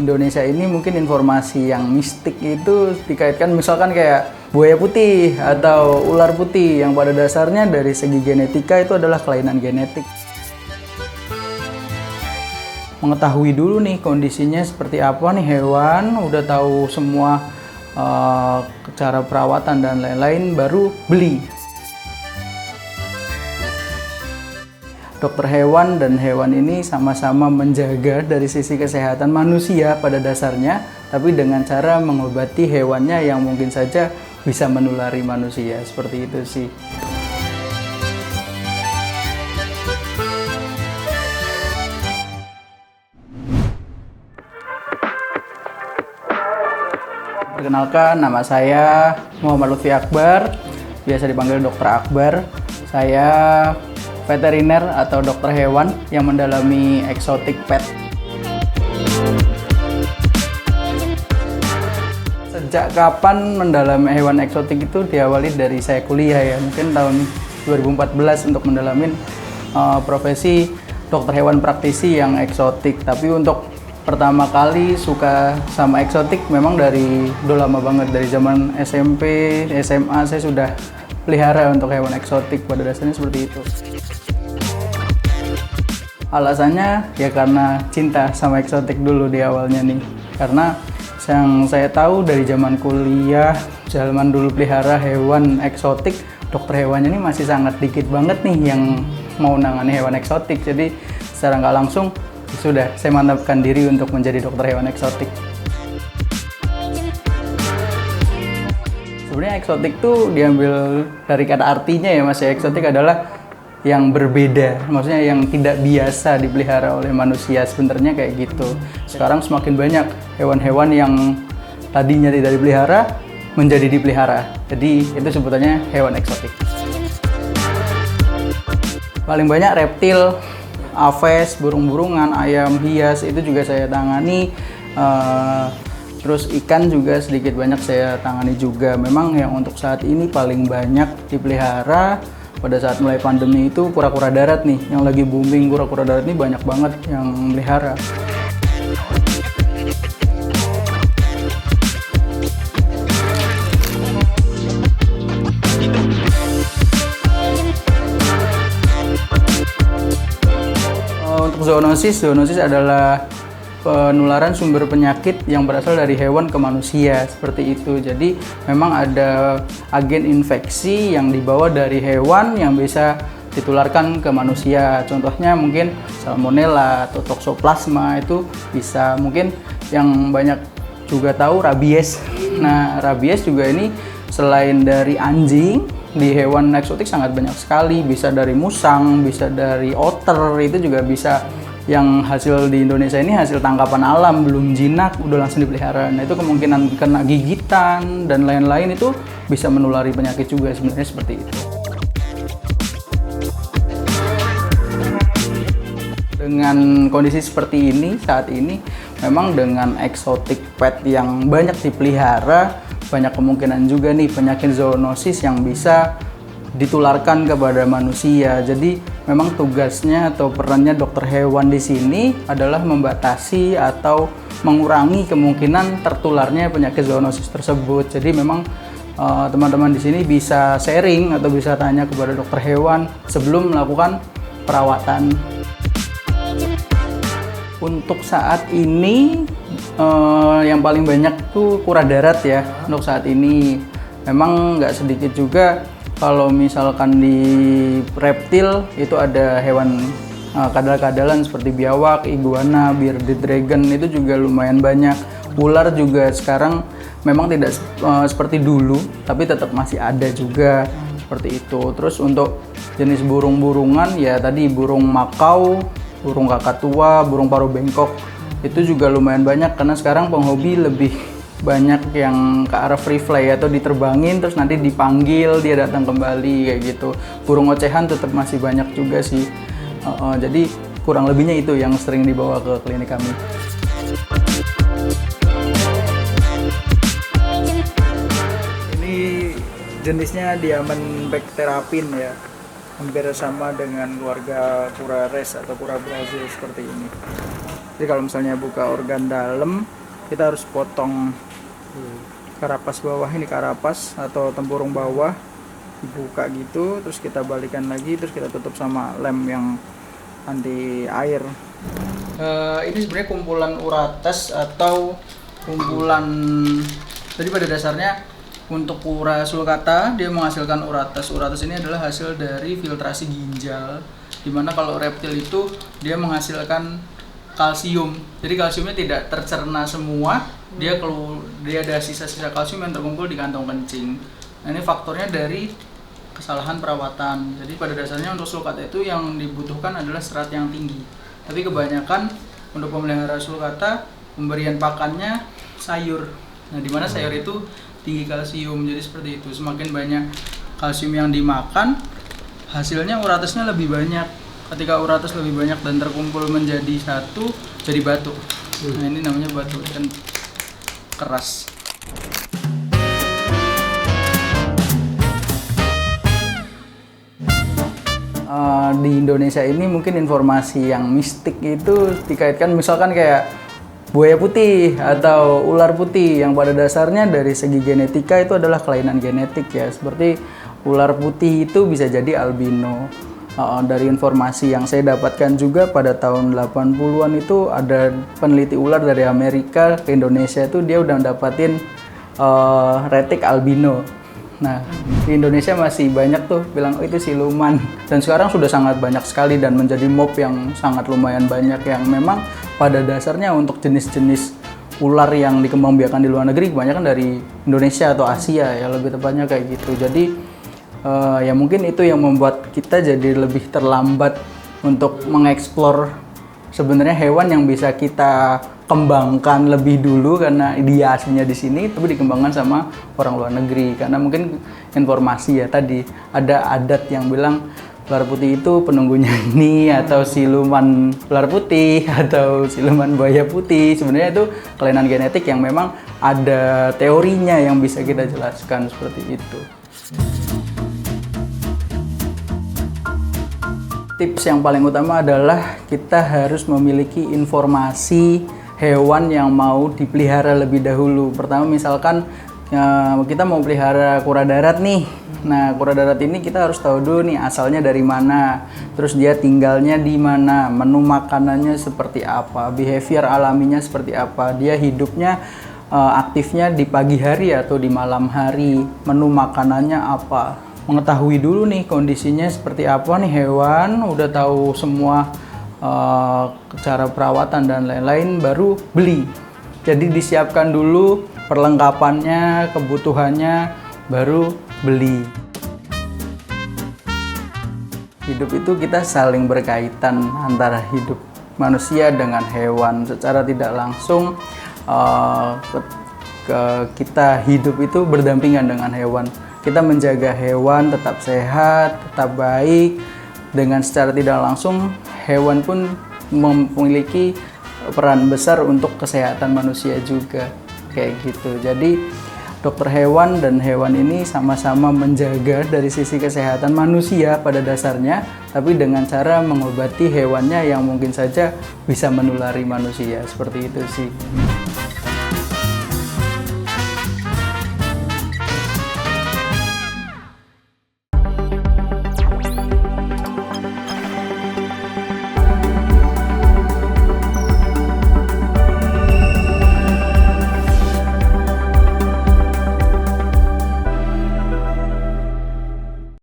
Indonesia ini mungkin informasi yang mistik itu dikaitkan misalkan kayak buaya putih atau ular putih yang pada dasarnya dari segi genetika itu adalah kelainan genetik. Mengetahui dulu nih kondisinya seperti apa nih hewan, udah tahu semua cara perawatan dan lain-lain, baru beli. Dokter hewan dan hewan ini sama-sama menjaga dari sisi kesehatan manusia pada dasarnya, tapi dengan cara mengobati hewannya yang mungkin saja bisa menulari manusia. Seperti itu sih. Perkenalkan, nama saya Muhammad Lutfi Akbar, biasa dipanggil Dokter Akbar. Saya veteriner atau dokter hewan yang mendalami exotic pet. Sejak kapan mendalami hewan eksotik itu diawali dari saya kuliah ya, mungkin tahun 2014 untuk mendalamin profesi dokter hewan praktisi yang eksotik. Tapi untuk pertama kali suka sama eksotik memang dari udah lama banget, dari zaman SMP, SMA saya sudah pelihara untuk hewan eksotik, pada dasarnya seperti itu. Alasannya ya karena cinta sama eksotik dulu di awalnya nih. Karena yang saya tahu dari zaman kuliah, zaman dulu pelihara hewan eksotik, dokter hewannya ini masih sangat dikit banget nih yang mau nangani hewan eksotik. Jadi secara nggak langsung sudah saya mantapkan diri untuk menjadi dokter hewan eksotik. Sebenarnya eksotik tuh diambil dari kata artinya ya Mas, eksotik adalah yang berbeda, maksudnya yang tidak biasa dipelihara oleh manusia, sebenarnya kayak gitu. Sekarang semakin banyak hewan-hewan yang tadinya tidak dipelihara menjadi dipelihara, jadi itu sebutannya hewan eksotik. Paling banyak reptil, aves, burung-burungan, ayam hias itu juga saya tangani. Terus ikan juga sedikit banyak saya tangani juga. Memang yang untuk saat ini paling banyak dipelihara pada saat mulai pandemi itu kura-kura darat nih, yang lagi booming. Kura-kura darat ini banyak banget yang melihara. Untuk zoonosis adalah penularan sumber penyakit yang berasal dari hewan ke manusia, seperti itu. Jadi memang ada agen infeksi yang dibawa dari hewan yang bisa ditularkan ke manusia. Contohnya mungkin salmonella atau toxoplasma, itu bisa. Mungkin yang banyak juga tahu rabies. Nah, rabies juga ini selain dari anjing, di hewan eksotik sangat banyak sekali. Bisa dari musang, bisa dari otter, itu juga bisa. Yang hasil di Indonesia ini hasil tangkapan alam, belum jinak, udah langsung dipelihara. Nah, itu kemungkinan kena gigitan dan lain-lain itu bisa menulari penyakit juga, sebenarnya seperti itu. Dengan kondisi seperti ini saat ini, memang dengan exotic pet yang banyak dipelihara, banyak kemungkinan juga nih penyakit zoonosis yang bisa ditularkan kepada manusia. Jadi memang tugasnya atau perannya dokter hewan di sini adalah membatasi atau mengurangi kemungkinan tertularnya penyakit zoonosis tersebut. Jadi memang teman-teman di sini bisa sharing atau bisa tanya kepada dokter hewan sebelum melakukan perawatan. Untuk saat ini yang paling banyak tuh kura darat ya. Untuk saat ini memang nggak sedikit juga. Kalau misalkan di reptil itu ada hewan kadal-kadalan seperti biawak, iguana, bearded dragon, itu juga lumayan banyak. Ular juga sekarang memang tidak seperti dulu, tapi tetap masih ada juga seperti itu. Terus untuk jenis burung-burungan ya tadi burung makau, burung kakatua, burung paruh bengkok, itu juga lumayan banyak karena sekarang penghobi lebih banyak yang ke arah free fly atau diterbangin terus nanti dipanggil dia datang kembali kayak gitu. Burung ocehan tetap masih banyak juga sih. Jadi kurang lebihnya itu yang sering dibawa ke klinik kami. Ini jenisnya Diamondback terrapin ya. hampir sama dengan keluarga kura res atau kura Brazil seperti ini. Jadi kalau misalnya buka organ dalam, kita harus potong karapas bawah, ini karapas atau tempurung bawah, dibuka gitu, terus kita balikan lagi, terus kita tutup sama lem yang anti air. Ini sebenarnya kumpulan urates atau kumpulan, jadi pada dasarnya untuk kura sulcata dia menghasilkan urates. Urates ini adalah hasil dari filtrasi ginjal, dimana kalau reptil itu dia menghasilkan kalsium. Jadi kalsiumnya tidak tercerna semua, dia ada sisa-sisa kalsium yang terkumpul di kantong kencing. Nah, ini faktornya dari kesalahan perawatan. Jadi pada dasarnya untuk sulcata itu yang dibutuhkan adalah serat yang tinggi. Tapi kebanyakan untuk pemelihara sulcata pemberian pakannya sayur. Nah, di mana sayur itu tinggi kalsium, jadi seperti itu. Semakin banyak kalsium yang dimakan, hasilnya uratesnya lebih banyak. Ketika urates lebih banyak dan terkumpul menjadi satu, jadi batu. Nah, ini namanya batu dan keras. Di Indonesia ini mungkin informasi yang mistik itu dikaitkan misalkan kayak buaya putih atau ular putih, yang pada dasarnya dari segi genetika itu adalah kelainan genetik ya. Seperti ular putih itu bisa jadi albino. Dari informasi yang saya dapatkan juga pada tahun 80-an itu ada peneliti ular dari Amerika ke Indonesia, itu dia udah dapatin retik albino. Nah, di Indonesia masih banyak tuh bilang itu siluman, dan sekarang sudah sangat banyak sekali dan menjadi mob yang sangat lumayan banyak, yang memang pada dasarnya untuk jenis-jenis ular yang dikembangbiakan di luar negeri kebanyakan dari Indonesia atau Asia ya, lebih tepatnya kayak gitu. Jadi ya mungkin itu yang membuat kita jadi lebih terlambat untuk mengeksplor sebenarnya hewan yang bisa kita kembangkan lebih dulu, karena dia aslinya di sini tapi dikembangkan sama orang luar negeri. Karena mungkin informasi ya tadi ada adat yang bilang ular putih itu penunggunya ini, atau siluman ular putih atau siluman buaya putih. Sebenarnya itu kelainan genetik yang memang ada teorinya yang bisa kita jelaskan seperti itu. Tips yang paling utama adalah kita harus memiliki informasi hewan yang mau dipelihara lebih dahulu. Pertama misalkan kita mau pelihara kura darat nih. Nah, kura darat ini kita harus tahu dulu nih asalnya dari mana, terus dia tinggalnya di mana, menu makanannya seperti apa, behavior alaminya seperti apa, dia hidupnya aktifnya di pagi hari atau di malam hari, menu makanannya apa. Mengetahui dulu nih kondisinya seperti apa nih hewan, udah tahu semua cara perawatan dan lain-lain, baru beli. Jadi disiapkan dulu perlengkapannya, kebutuhannya, baru beli. Hidup itu kita saling berkaitan antara hidup manusia dengan hewan. Secara tidak langsung kita hidup itu berdampingan dengan hewan. Kita menjaga hewan tetap sehat, tetap baik. Dengan secara tidak langsung hewan pun memiliki peran besar untuk kesehatan manusia juga, kayak gitu. Jadi dokter hewan dan hewan ini sama-sama menjaga dari sisi kesehatan manusia pada dasarnya, tapi dengan cara mengobati hewannya yang mungkin saja bisa menulari manusia, seperti itu sih.